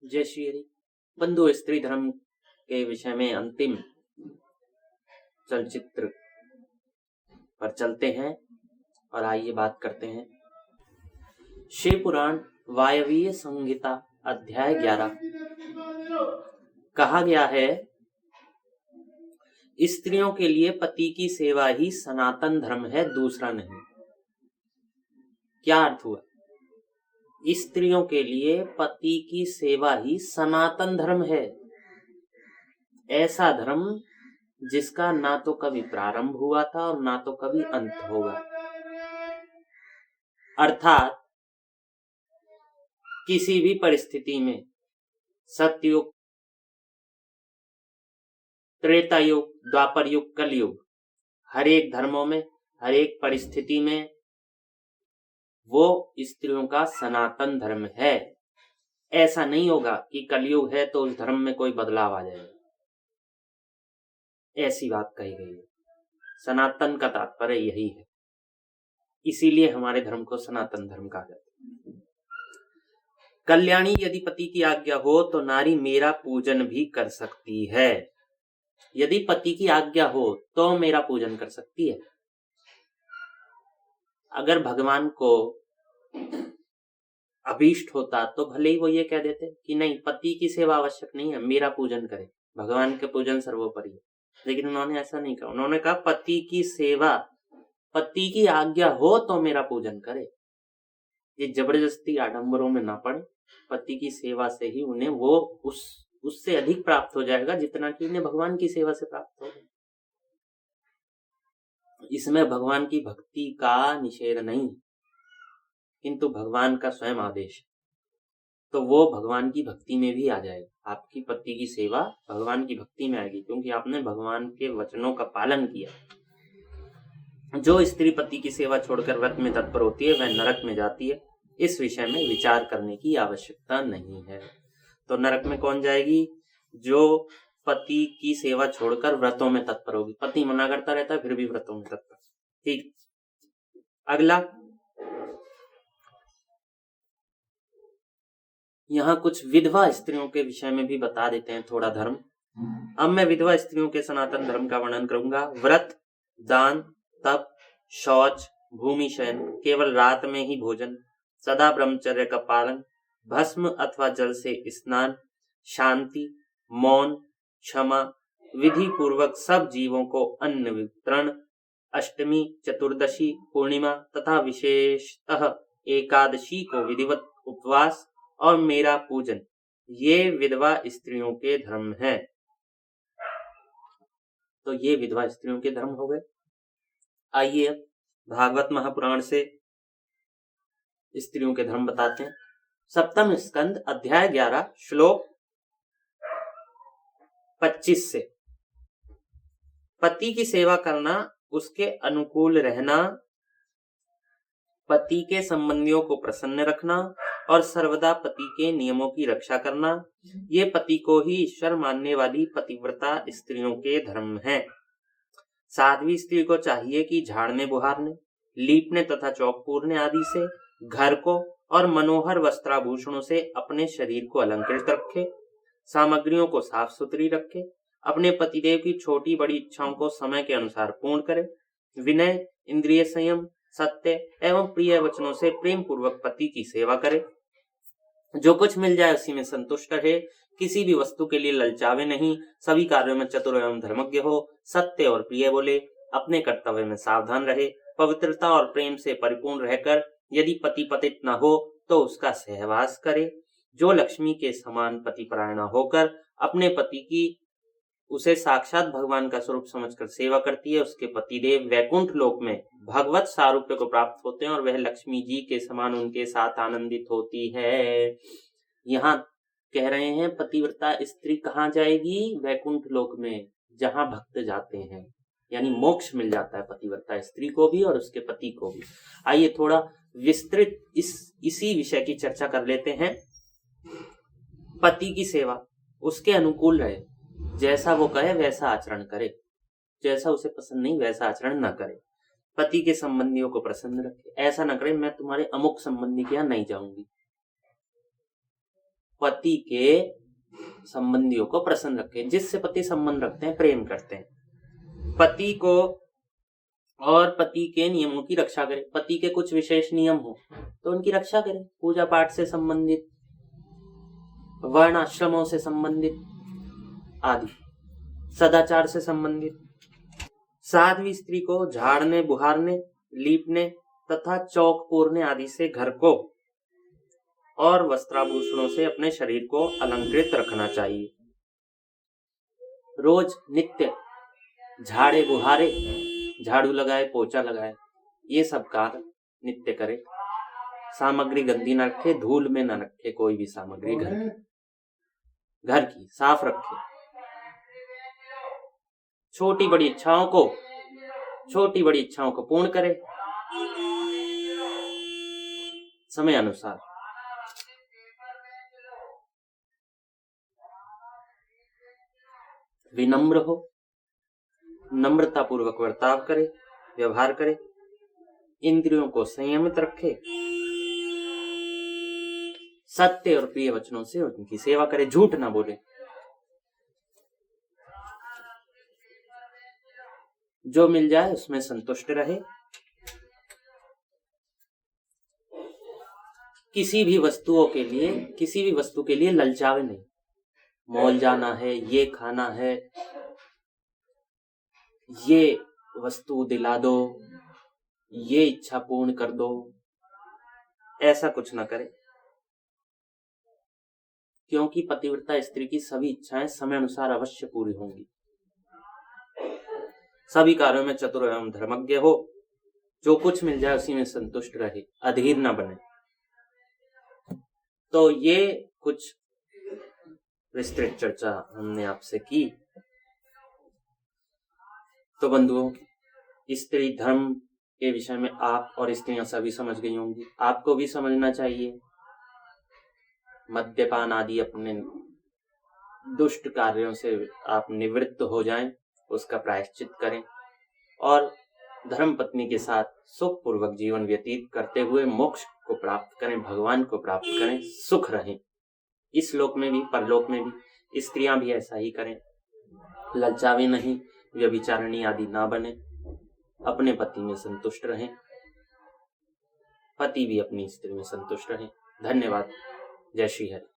जय श्री हरि। बंधु, स्त्री धर्म के विषय में अंतिम चलचित्र पर चलते हैं और आइए बात करते हैं। शिव पुराण वायवीय संहिता अध्याय 11 कहा गया है, स्त्रियों के लिए पति की सेवा ही सनातन धर्म है, दूसरा नहीं। क्या अर्थ हुआ? स्त्रियों के लिए पति की सेवा ही सनातन धर्म है, ऐसा धर्म जिसका ना तो कभी प्रारंभ हुआ था और ना तो कभी अंत होगा। अर्थात किसी भी परिस्थिति में, सतयुग, त्रेता युग, द्वापर युग, कलयुग, हर एक धर्मों में, हर एक परिस्थिति में वो स्त्रियों का सनातन धर्म है। ऐसा नहीं होगा कि कलयुग है तो उस धर्म में कोई बदलाव आ जाएगा, ऐसी बात कही गई है। सनातन का तात्पर्य यही है, इसीलिए हमारे धर्म को सनातन धर्म कहा जाता है। कल्याणी, यदि पति की आज्ञा हो तो नारी मेरा पूजन भी कर सकती है। यदि पति की आज्ञा हो तो मेरा पूजन कर सकती है। अगर भगवान को अभीष्ट होता तो भले ही वो ये कह देते कि नहीं, पति की सेवा आवश्यक नहीं है, मेरा पूजन करे, भगवान के पूजन सर्वोपरि है। लेकिन उन्होंने ऐसा नहीं कहा। उन्होंने कहा पति की सेवा, पति की आज्ञा हो तो मेरा पूजन करे। ये जबरदस्ती आडंबरों में ना पड़े। पति की सेवा से ही उन्हें वो उससे अधिक प्राप्त हो जाएगा जितना कि उन्हें भगवान की सेवा से प्राप्त होगा। इसमें भगवान की भक्ति का निषेध नहीं, किंतु भगवान का स्वयं आदेश, तो वो भगवान की भक्ति में भी आ जाएगा। आपकी पति की सेवा भगवान की भक्ति में आएगी, क्योंकि आपने भगवान के वचनों का पालन किया। जो स्त्री पति की सेवा छोड़कर व्रत में तत्पर होती है वह नरक में जाती है। इस विषय में विचार करने की आवश्यकता नहीं है। तो नरक में कौन जाएगी? जो पति की सेवा छोड़कर व्रतों में तत्पर होगी। पति मना करता रहता है फिर भी व्रतों में तत्पर। ठीक, अगला यहाँ कुछ विधवा स्त्रियों के विषय में भी बता देते हैं थोड़ा धर्म। अब मैं विधवा स्त्रियों के सनातन धर्म का वर्णन करूंगा। व्रत, दान, तप, शौच, भूमि शयन, केवल रात में ही भोजन, सदा ब्रह्मचर्य का पालन, भस्म अथवा जल से स्नान, शांति, मौन, क्षमा, विधि पूर्वक सब जीवों को अन्न वितरण, अष्टमी, चतुर्दशी, पूर्णिमा तथा विशेषतः एकादशी को विधिवत उपवास और मेरा पूजन, ये विधवा स्त्रियों के धर्म हैं। तो ये विधवा स्त्रियों के धर्म हो गए। आइए अब भागवत महापुराण से स्त्रियों के धर्म बताते हैं। सप्तम स्कंद अध्याय 11 श्लोक 25 से। पति की सेवा करना, उसके अनुकूल रहना, पति के संबंधियों को प्रसन्न रखना और सर्वदा पति के नियमों की रक्षा करना, ये पति को ही ईश्वर मानने वाली पतिव्रता स्त्रियों के धर्म हैं। साध्वी स्त्री को चाहिए कि झाड़ने बुहारने, लीपने तथा चौक पूरने आदि से घर को और मनोहर वस्त्राभूषणों से अपने शरीर को अलंकृत रखे, सामग्रियों को साफ सुथरी रखे, अपने पतिदेव की छोटी बड़ी इच्छाओं को समय के अनुसार पूर्ण करे, विनय, इंद्रिय संयम, सत्य एवं प्रिय वचनों से प्रेम पूर्वक पति की सेवा करे, जो कुछ मिल जाए उसी में संतुष्ट रहे, किसी भी वस्तु के लिए ललचावे नहीं, सभी कार्यों में चतुर एवं धर्मज्ञ हो, सत्य और प्रिय बोले, अपने कर्तव्य में सावधान रहे, पवित्रता और प्रेम से परिपूर्ण रहकर यदि पति पतित न हो तो उसका सहवास करे, जो लक्ष्मी के समान पतिपरायण होकर अपने पति की उसे साक्षात भगवान का स्वरूप समझकर सेवा करती है, उसके पतिदेव वैकुंठ लोक में भगवत सारूप्य को प्राप्त होते हैं और वह लक्ष्मी जी के समान उनके साथ आनंदित होती है। यहाँ कह रहे हैं पतिव्रता स्त्री कहाँ जाएगी? वैकुंठ लोक में, जहाँ भक्त जाते हैं, यानी मोक्ष मिल जाता है पतिव्रता स्त्री को भी और उसके पति को भी। आइए थोड़ा विस्तृत इसी विषय की चर्चा कर लेते हैं। पति की सेवा, उसके अनुकूल रहे, जैसा वो कहे वैसा आचरण करे, जैसा उसे पसंद नहीं वैसा आचरण न करे, पति के संबंधियों को प्रसन्न रखे, ऐसा न करे मैं तुम्हारे अमुक संबंधी के यहाँ नहीं जाऊंगी, पति के संबंधियों को प्रसन्न रखे, जिससे पति संबंध रखते हैं, प्रेम करते हैं। पति को और पति के नियमों की रक्षा करे। पति के कुछ विशेष नियम हो तो उनकी रक्षा करे, पूजा पाठ से संबंधित, वर्ण आश्रमों से संबंधित आदि, सदाचार से संबंधित। साध्वी स्त्री को झाड़ने, बुहारने, लीपने तथा चौक पूरने आदि से घर को और वस्त्राभूषणों से अपने शरीर को अलंकृत रखना चाहिए। रोज नित्य झाड़े, बुहारे, झाड़ू लगाए, पोछा लगाए, ये सब कार्य नित्य करे। सामग्री गंदी न रखे, धूल में न रखे, कोई भी सामग्री घर की साफ रखे। छोटी बड़ी इच्छाओं को पूर्ण करे समय अनुसार। विनम्र हो, नम्रता पूर्वक बर्ताव करे, व्यवहार करे। इंद्रियों को संयमित रखे, सत्य और प्रिय वचनों से उनकी सेवा करे, झूठ ना बोले। जो मिल जाए उसमें संतुष्ट रहे। किसी भी वस्तु के लिए ललचावे नहीं। मॉल जाना है, ये खाना है, ये वस्तु दिला दो, ये इच्छा पूर्ण कर दो, ऐसा कुछ ना करे। क्योंकि पतिव्रता स्त्री की सभी इच्छाएं समय अनुसार अवश्य पूरी होंगी। सभी कार्यों में चतुर एवं धर्मज्ञ हो। जो कुछ मिल जाए उसी में संतुष्ट रहे, अधीर न बने। तो ये कुछ विस्तृत चर्चा हमने आपसे की। तो बंधुओं, स्त्री धर्म के विषय में आप और स्त्रियां सभी समझ गई होंगी। आपको भी समझना चाहिए। मद्यपान आदि अपने दुष्ट कार्यों से आप निवृत्त हो जाएं, उसका प्रायश्चित करें और धर्म पत्नी के साथ सुखपूर्वक जीवन व्यतीत करते हुए मोक्ष को प्राप्त करें, भगवान को प्राप्त करें, सुख रहें। इस लोक में भी, परलोक में भी। स्त्रियां भी ऐसा ही करें, ललचावे नहीं, व्यभिचारिणी आदि ना बने, अपने पति में संतुष्ट रहें, पति भी अपनी स्त्री में संतुष्ट रहें। धन्यवाद। जय श्री हरि।